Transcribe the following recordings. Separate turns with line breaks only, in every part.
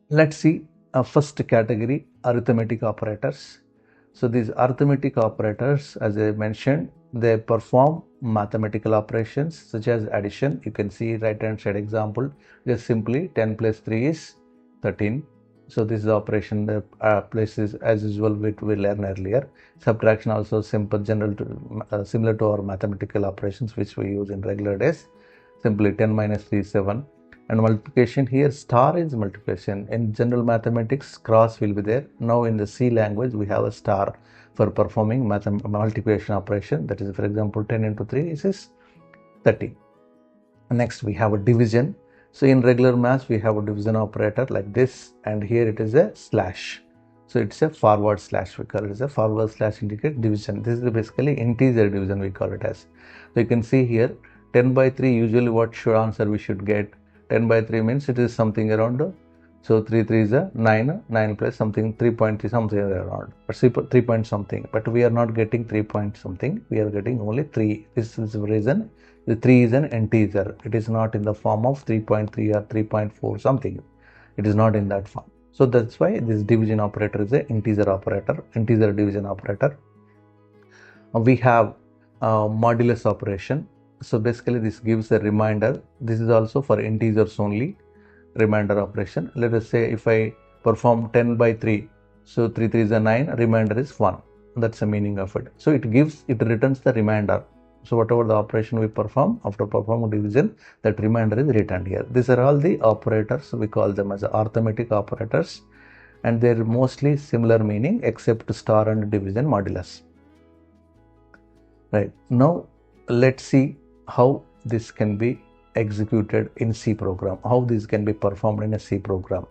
Let's see first category, arithmetic operators. So these arithmetic operators, as I mentioned, they perform mathematical operations such as addition. You can see right hand side example, just simply 10 plus 3 is 13. So this is the operation that places as usual we learned earlier. Subtraction also simple, general to, similar to our mathematical operations which we use in regular days. Simply 10 minus 3 is 7. And multiplication, here star is multiplication. In general mathematics, cross will be there. Now in the C language, we have a star for performing multiplication operation. That is, for example, 10 into 3 is 30. Next, we have a division. So in regular maths, we have a division operator like this, and here it is a slash. So it's a forward slash, we call it as a forward slash indicate division. This is basically integer division, we call it as. So you can see here 10 by 3, usually what should answer we should get? 10 by 3 means it is something around, so 3 3 is a 9, 9 plus something 3.3 something around, or 3 point something, but we are not getting 3 point something, we are getting only 3. This is the reason the 3 is an integer. It is not in the form of 3.3 or 3.4 something. It is not in that form. So that's why this division operator is an integer operator, integer division operator. We have modulus operation. So basically this gives a reminder. This is also for integers only, remainder operation. Let us say if I perform 10 by 3, so 3 3 is a 9, remainder is 1. That's the meaning of it. So it returns the remainder. So whatever the operation we perform, after performing division, that remainder is returned here. These are all the operators. We call them as arithmetic operators, and they're mostly similar meaning except star and division modulus. Right, now let's see how this can be executed in C program, how this can be performed in a C program.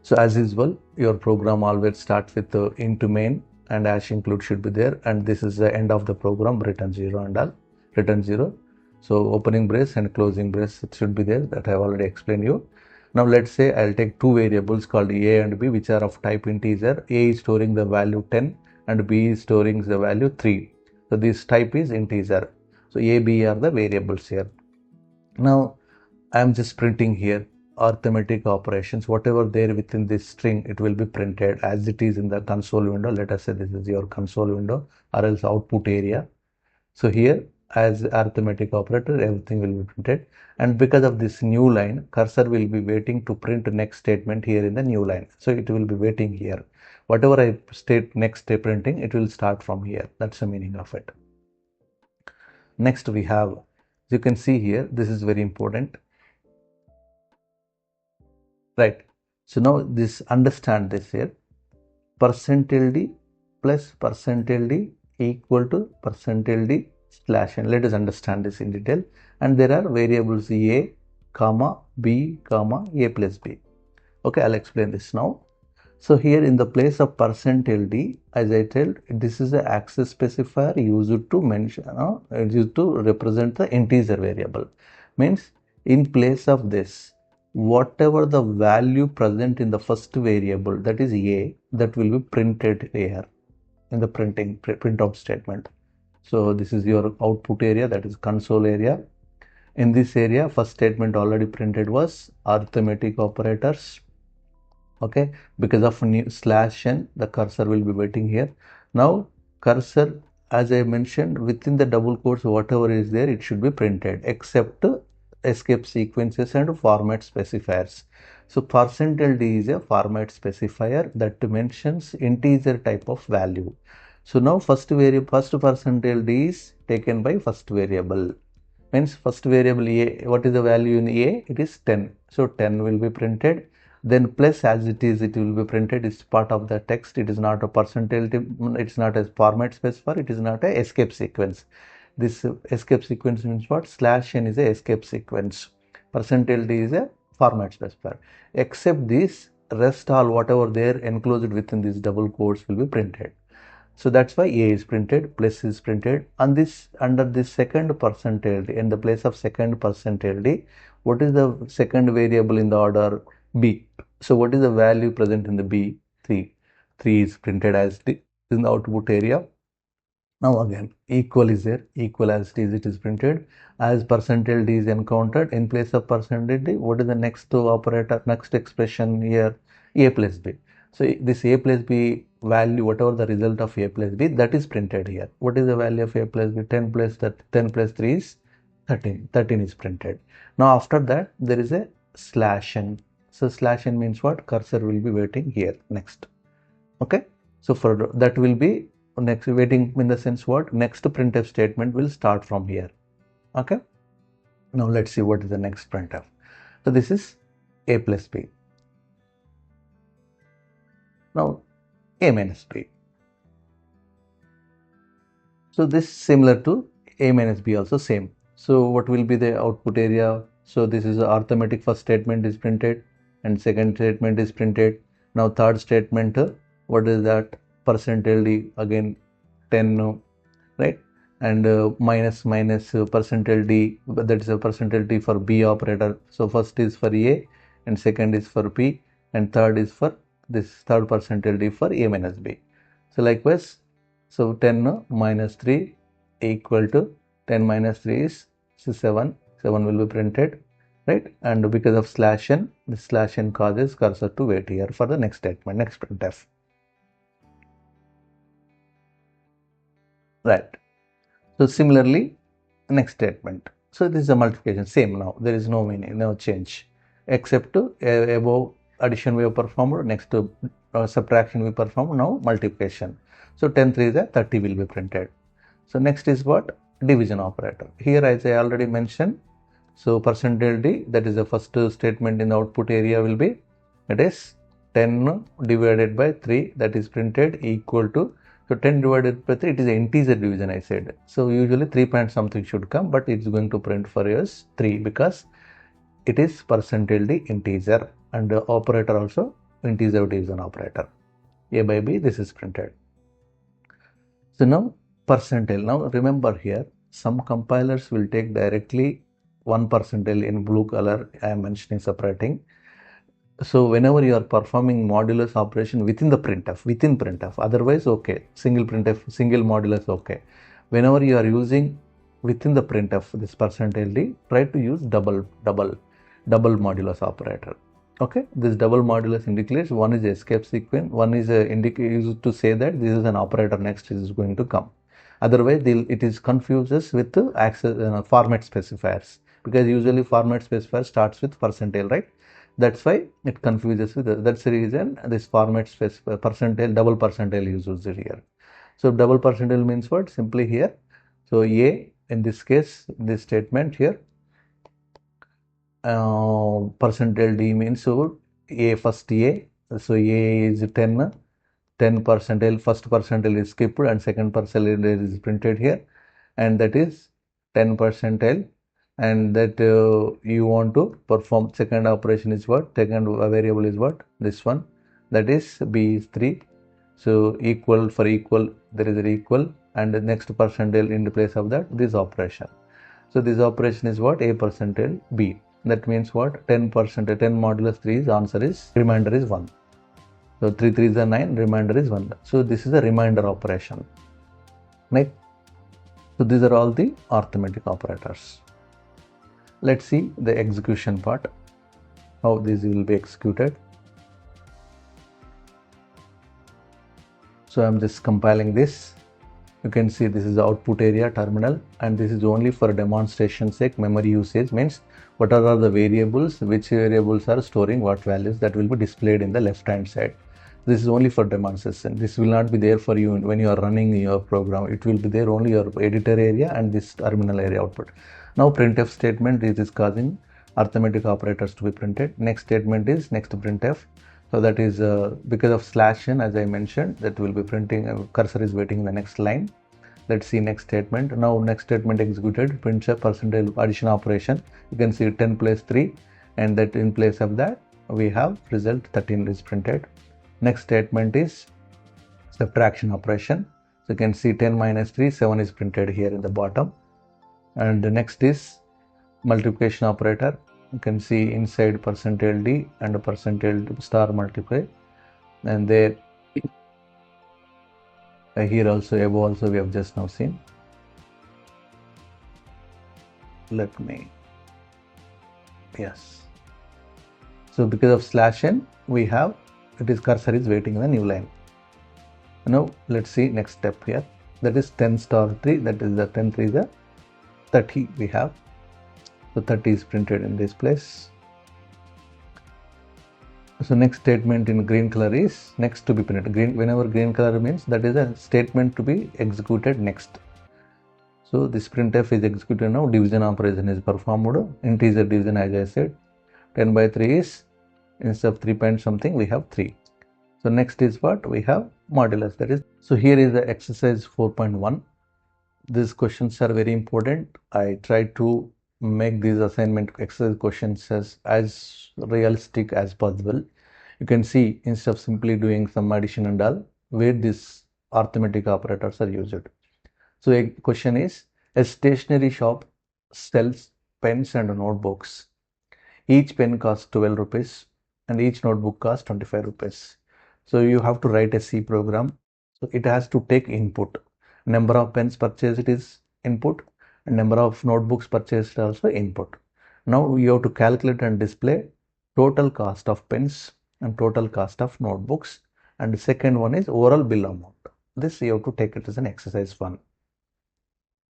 So as usual, your program always starts with the into main, and hash include should be there, and this is the end of the program, return 0 and all, return 0. So opening brace and closing brace, it should be there, that I have already explained you. Now let's say I'll take two variables called A and B, which are of type integer. A is storing the value 10 and B is storing the value 3. So this type is integer. So A, B are the variables here. Now I am just printing here arithmetic operations, whatever there within this string, it will be printed as it is in the console window. Let us say this is your console window or else output area. So here as arithmetic operator, everything will be printed, and because of this new line, cursor will be waiting to print next statement here in the new line. So it will be waiting here. Whatever I state next printing, it will start from here. That's the meaning of it. Next we have, you can see here, this is very important. Right, so now this, understand this here, percentage d plus percentage d equal to percentage d slash n. Let us understand this in detail. And there are variables a comma b comma a plus b. Okay, I'll explain this now. So here in the place of percentage d, as I told, this is the access specifier used to mention, used to represent the integer variable. Means in place of this, whatever the value present in the first variable, that is a, that will be printed here in the printout statement. So this is your output area, that is console area. In this area, first statement already printed was arithmetic operators. Okay, because of new slash n, the cursor will be waiting here. Now cursor, as I mentioned, within the double quotes, whatever is there, it should be printed except escape sequences and format specifiers. So percentage d is a format specifier that mentions integer type of value. So now first percentage d is taken by first variable. Means first variable a, what is the value in a? It is 10. So 10 will be printed. Then plus, as it is, it will be printed. It's part of the text. It is not a percentage. It's not a format specifier. It is not a escape sequence. This escape sequence means what? Slash n is a escape sequence. Percentage d is a format specifier. Except this, rest all whatever there enclosed within these double quotes will be printed. So that's why a is printed, plus is printed, and this under this second percentage d, in the place of second percentage d, what is the second variable in the order? B. So what is the value present in the B? 3. 3 is printed as in the output area. Now again, equal is there, equal as it is printed. As percentage d is encountered, in place of percentage d, what is the next operator, next expression here? A plus b. So this a plus b value, whatever the result of a plus b, that is printed here. What is the value of a plus b? 10 plus 3 is 13. 13 is printed. Now after that, there is a slash n. So slash n means what? Cursor will be waiting here next. Okay. So for that will be next waiting in the sense what? Next printf statement will start from here. Okay. Now let's see what is the next printf. So this is a plus b. Now a minus b. So this similar to a minus b also same. So what will be the output area? So this is the arithmetic first statement is printed and second statement is printed. Now third statement, what is that? Percentage d, again 10, right? And minus percentage d, that is a percentage d for b operator. So first is for a and second is for b and third is for this third percentage d for a minus b. So likewise, so 10 minus 3 equal to 10 minus 3 is 7. 7 will be printed, right? And because of slash n, the slash n causes cursor to wait here for the next statement, next printf. Right. So similarly, next statement. So this is a multiplication, same now. There is no meaning, no change, except above addition we have performed, next to subtraction we perform, now multiplication. So 10 3 is a 30 will be printed. So next is what? Division operator. Here as I already mentioned, so percentage d, that is the first statement in the output area will be, it is 10 divided by 3, that is printed equal to, so 10 divided by 3, it is an integer division I said. So usually 3 point something should come, but it's going to print for us 3 because it is percentage d integer and the operator also integer division operator. A by b, this is printed. So now percentile. Now remember here, some compilers will take directly 1 percentile in blue color I am mentioning separating. So whenever you are performing modulus operation within the printf, otherwise okay, single printf, single modulus okay. Whenever you are using within the printf this percentile d, try to use double modulus operator. Okay, this double modulus indicates one is escape sequence, one is used to say that this is an operator next is going to come. Otherwise, it is confuses with the access format specifiers, because usually format specifier starts with percentile, right? That's why it confuses with that's the reason this format specifier percentile, double percentile is used here. So double percentile means what? Simply here. So a in this case, this statement here, percentile d means so a first a. So a is 10 percentile, first percentile is skipped and second percentile is printed here, and that is 10 percentile, and that you want to perform second operation is what? Second variable is what? This one, that is b is 3. So equal for equal, there is an equal, and the next percentile in the place of that, this operation. So this operation is what? A percentile b. That means what? 10 percentile, 10 modulus 3 is answer is, remainder is 1. So 3 3 is 9, remainder is 1. So this is a remainder operation, right? So these are all the arithmetic operators. Let's see the execution part, how this will be executed. So I'm just compiling this. You can see this is the output area terminal, and this is only for demonstration sake. Memory usage means what are the variables, which variables are storing what values, that will be displayed in the left hand side. This is only for demonstration. This will not be there for you when you are running your program. It will be there only your editor area and this terminal area output. Now printf statement is causing arithmetic operators to be printed. Next statement is next printf. So that is because of slash n, as I mentioned, that will be printing, cursor is waiting in the next line. Let's see next statement. Now next statement executed, printf percentile addition operation. You can see 10 plus 3, and that in place of that we have result 13 is printed. Next statement is subtraction operation. So you can see 10 minus 3, 7 is printed here in the bottom. And the next is multiplication operator. You can see inside percentile d and percentile star multiply, and there Here also, above also we have just now seen. Let me, yes. So because of slash n, we have, it is cursor is waiting in the new line. Now let's see next step here. That is 10 star 3, that is the 10 3 is the 30 we have. So 30 is printed in this place. So next statement in green color is next to be printed. Green, whenever green color means that is a statement to be executed next. So this printf is executed now. Division operation is performed. Integer division, as I said, 10 by 3 is, instead of 3 point something, we have 3. So next is what? We have modulus. That is, so here is the exercise 4.1. These questions are very important. I try to make these assignment exercise questions as realistic as possible. You can see, instead of simply doing some addition and all, where these arithmetic operators are used. So a question is, a stationery shop sells pens and notebooks. Each pen costs 12 rupees and each notebook costs 25 rupees. So you have to write a C program. So it has to take input. Number of pens purchased is input and number of notebooks purchased also input. Now you have to calculate and display total cost of pens and total cost of notebooks, and the second one is overall bill amount. This you have to take it as an exercise 1.